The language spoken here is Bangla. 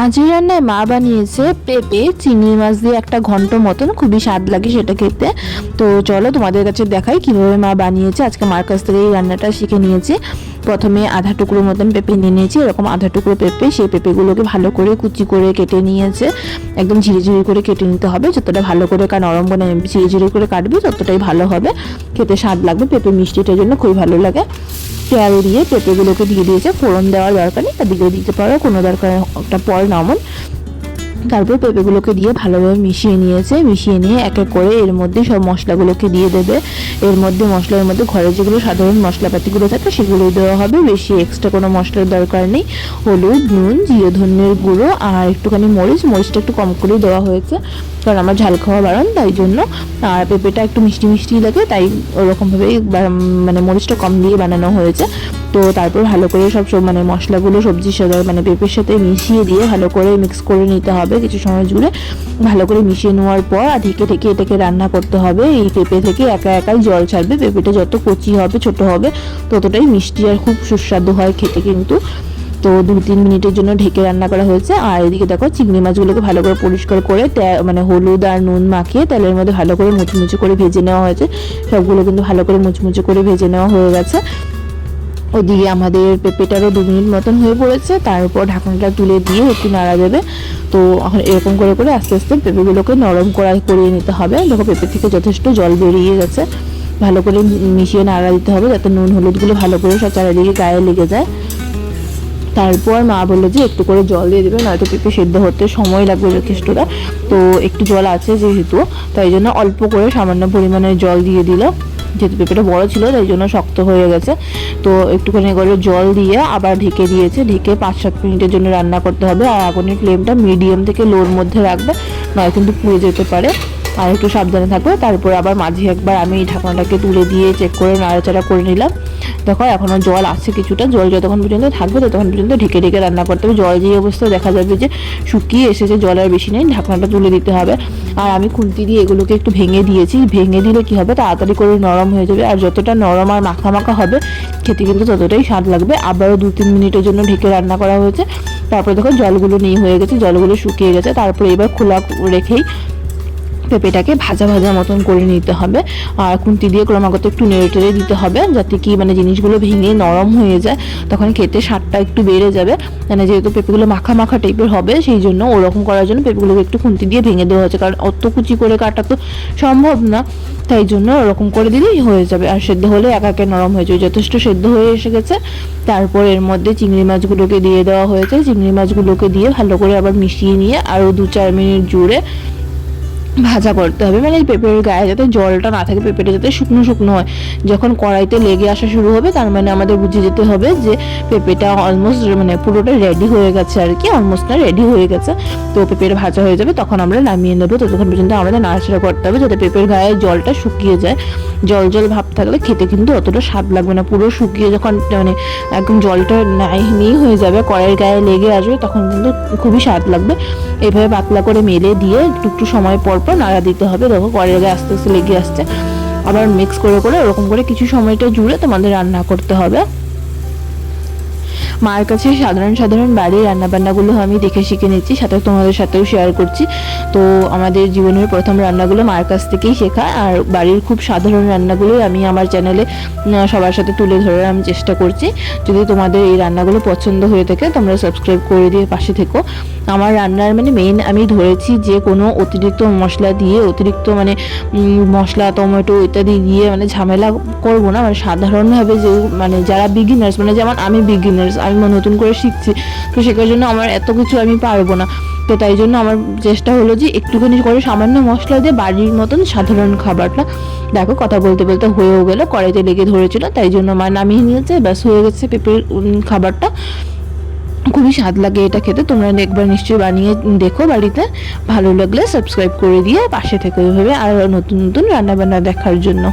আজের রান্নায় মা বানিয়েছে পেঁপে চিংড়ি মাছ দিয়ে একটা ঘন্ট মতন, খুবই স্বাদ লাগে সেটা খেতে। তো চলো তোমাদের কাছে দেখাই কিভাবে মা বানিয়েছে। আজকে মার কাছ থেকে এই রান্নাটা শিখে নিয়েছি। প্রথমে আধা টুকরো মতন পেঁপে নিয়ে নিয়েছি, এরকম আধা টুকরো পেঁপে। সেই পেঁপেগুলোকে ভালো করে কুচি করে কেটে নিয়েছে, একদম ঝিরিঝিরি করে কেটে নিতে হবে, যতটা ভালো করে নরম করে ঝিরিঝিরি করে কাটবে ততটাই ভালো হবে, খেতে স্বাদ লাগবে। পেঁপে মিষ্টিটার জন্য খুবই ভালো লাগে। তেল দিয়ে পেঁপেগুলোকে দিয়ে দিয়েছে, ফোড়ন দেওয়ার দরকার নেই, তাদেরকে দিতে পারো, কোনো দরকার একটা পর নামন। তারপর পেঁপেগুলোকে দিয়ে ভালোভাবে মিশিয়ে নিয়েছে, মিশিয়ে নিয়ে এক এক করে এর মধ্যে সব মশলাগুলোকে দিয়ে দেবে। এর মধ্যে মশলার মধ্যে ঘরে যেগুলো সাধারণ মশলাপাতিগুলো থাকে সেগুলোই দেওয়া হবে, বেশি এক্সট্রা কোনো মশলার দরকার নেই। হলুদ, নুন, জিরে ধনের গুঁড়ো আর একটুখানি মরিচটা একটু কম করেই দেওয়া হয়েছে, কারণ আমার ঝাল খাওয়া বারণ, তাই জন্য। আর পেঁপেটা একটু মিষ্টি মিষ্টি লাগে, তাই ওরকমভাবেই মানে মরিচটা কম দিয়ে বানানো হয়েছে। তো তারপর ভালো করে সব মানে মশলাগুলো সবজির সাথে মানে পেঁপের সাথে মিশিয়ে দিয়ে ভালো করে মিক্স করে নিতে হবে কিছু সময় জুড়ে। ভালো করে মিশিয়ে নেওয়ার পর ঢেকে ঢেকে এটাকে রান্না করতে হবে। এই পেঁপে থেকে একা একাই জল ছাড়বে, পেঁপেটা যত কচি হবে ছোট হবে ততটাই মিষ্টি আর খুব সুস্বাদু হয় খেতে কিন্তু। তো 2-3 মিনিটের জন্য ঢেকে রান্না করা হয়েছে। আর এদিকে দেখো চিংড়ি মাছগুলোকে ভালো করে পরিষ্কার করে মানে হলুদ আর নুন মাখিয়ে তেলের মধ্যে ভালো করে মুচমুচে করে ভেজে নেওয়া হয়েছে। সবগুলো কিন্তু ভালো করে মুচমুচে করে ভেজে নেওয়া হয়ে গেছে। ওদিকে আমাদের পেঁপেটারও 2 মিনিট মতন হয়ে পড়েছে, তার উপর ঢাকনাটা তুলে দিয়ে একটু নাড়া দেবে। তো এখন এরকম করে করে আস্তে আস্তে পেঁপেগুলোকে নরম করিয়ে নিতে হবে। দেখো পেঁপে থেকে যথেষ্ট জল বেরিয়ে গেছে, ভালো করে মিশিয়ে নাড়া দিতে হবে যাতে নুন হলুদগুলো ভালো করে সব চারিদিকে গায়ে লেগে যায়। তারপর মা বললো যে একটু করে জল দিয়ে দেবে, নয়তো পেঁপে সেদ্ধ হতে সময় লাগবে যথেষ্টটা। তো একটু জল আছে যেহেতু, তাই জন্য অল্প করে সামান্য পরিমাণে জল দিয়ে দিল। যেহেতু পেঁপেটা বড় ছিল তাই জন্য শক্ত হয়ে গেছে, তো একটুখানি করে জল দিয়ে আবার ঢেকে দিয়েছে। ঢেকে 5-7 মিনিটের জন্য রান্না করতে হবে। আর আগুনের ফ্লেমটা মিডিয়াম থেকে লোর মধ্যে রাখবে, নয় কিন্তু পুড়ে যেতে পারে, আর একটু সাবধানে থাকবে। তারপর আবার মাঝে একবার আমি ঢাকনাটাকে তুলে দিয়ে চেক করে নাড়াচাড়া করে নিলাম। দেখো এখনও জল আছে কিছুটা, জল যতক্ষণ পর্যন্ত থাকবে ততক্ষণ পর্যন্ত ঢেকে ঢেকে রান্না করতে হবে। জল যে অবস্থায় দেখা যাবে যে শুকিয়ে এসেছে, জল আর বেশি নেই, ঢাকনাটা তুলে দিতে হবে। আর আমি খুন্তি দিয়ে এগুলোকে একটু ভেঙে দিয়েছি, ভেঙে দিলে কি হবে তাড়াতাড়ি করে নরম হয়ে যাবে, আর যতটা নরম আর মাখা মাখা হবে খেতে কিন্তু ততটাই স্বাদ লাগবে। আবারও 2-3 মিনিটের জন্য ঢেকে রান্না করা হয়েছে। তারপরে দেখো জলগুলো নিয়ে হয়ে গেছে, জলগুলো শুকিয়ে গেছে। তারপরে এবার খোলা রেখেই পেঁপেটাকে ভাজা ভাজা মতন করে নিতে হবে। আর খুন্তি দিয়ে ক্রমাগত একটু নেড়ে টেড়ে দিতে হবে, যাতে কি মানে জিনিসগুলো ভেঙে নরম হয়ে যায়, তখন খেতে স্বাদটা একটু বেড়ে যাবে। মানে যেহেতু পেঁপেগুলো মাখা মাখা টাইপের হবে, সেই জন্য ওরকম করার জন্য পেঁপেগুলোকে একটু খুন্তি দিয়ে ভেঙে দেওয়া হয়েছে, কারণ অত কুচি করে কাটা তো সম্ভব না, তাই জন্য ওরকম করে দিলেই হয়ে যাবে। আর সেদ্ধ হলে একা একে নরম হয়ে যাবে, যথেষ্ট সেদ্ধ হয়ে এসে গেছে। তারপর এর মধ্যে চিংড়ি মাছগুলোকে দিয়ে দেওয়া হয়েছে। চিংড়ি মাছগুলোকে দিয়ে ভালো করে আবার মিশিয়ে নিয়ে আরও 2-4 মিনিট জুড়ে ভাজা করতে হবে। মানে পেঁপের গায়ে যাতে জলটা না থাকে, পেঁপেটা যাতে শুকনো শুকনো হয়। যখন কড়াইতে লেগে আসা শুরু হবে তার মানে আমাদের বুঝে যেতে হবে যে পেঁপেটা অলমোস্ট মানে পুরোটা রেডি হয়ে গেছে আর কি, অলমোস্ট না রেডি হয়ে গেছে। তো পেঁপের ভাজা হয়ে যাবে, তখন আমরা নামিয়ে নেবো। ততক্ষণ পর্যন্ত আমাদের নাড়াচাড়া করতে হবে যাতে পেঁপের গায়ে জলটা শুকিয়ে যায়। জল জল ভাব থাকলে খেতে কিন্তু অতটা স্বাদ লাগবে না। পুরো শুকিয়ে যখন মানে একদম জলটা নেই হয়ে যাবে, কড়াইয়ের গায়ে লেগে আসবে, তখন কিন্তু খুবই স্বাদ লাগবে। এইভাবে পাতলা করে মেলে দিয়ে একটু সময় পর পর নাড়া দিতে হবে। দেখো কড়াইয়ের গায়ে আস্তে আস্তে লেগে আসছে, আবার মিক্স করে করে ওরকম করে কিছু সময়টা জুড়ে তোমাদের রান্না করতে হবে। মার কাছে সাধারণ বাড়ির রান্নাবান্নাগুলো আমি দেখে শিখে নিচ্ছি, সাথে তোমাদের সাথেও শেয়ার করছি। তো আমাদের জীবনের প্রথম রান্নাগুলো মার কাছ থেকেই শেখা, আর বাড়ির খুব সাধারণ রান্নাগুলোই আমি আমার চ্যানেলে সবার সাথে তুলে ধরার আমি চেষ্টা করছি। যদি তোমাদের এই রান্নাগুলো পছন্দ হয়ে থাকে তোমরা সাবস্ক্রাইব করে দিয়ে পাশে থেকো। আমার রান্নার মানে মেইন আমি ধরেছি যে কোনো অতিরিক্ত মশলা দিয়ে, অতিরিক্ত মানে মশলা টমেটো ইত্যাদি দিয়ে মানে ঝামেলা করবো না। মানে সাধারণভাবে যে মানে যারা বিগিনার্স, মানে যেমন আমি বিগিনার্স, আমি নতুন করে শিখছি, তো শেখার জন্য আমার এত কিছু আমি পারবো না। তো তাই জন্য আমার চেষ্টা হলো যে একটুখানি করে সামান্য মশলা দিয়ে বাড়ির মতন সাধারণ খাবারটা। দেখো কথা বলতে বলতে হয়েও গেলো, কড়াইতে লেগে ধরেছিল, তাই জন্য মা নামিয়ে নিয়েছে, ব্যাস হয়ে গেছে পেঁপের খাবারটা। খুবই স্বাদ লাগে এটা খেতে, তোমরা একবার নিশ্চয়ই বানিয়ে দেখো বাড়িতে। ভালো লাগলে সাবস্ক্রাইব করে দিয়ে পাশে থেকে ওইভাবে আর নতুন নতুন রান্নাবান্না দেখার জন্য।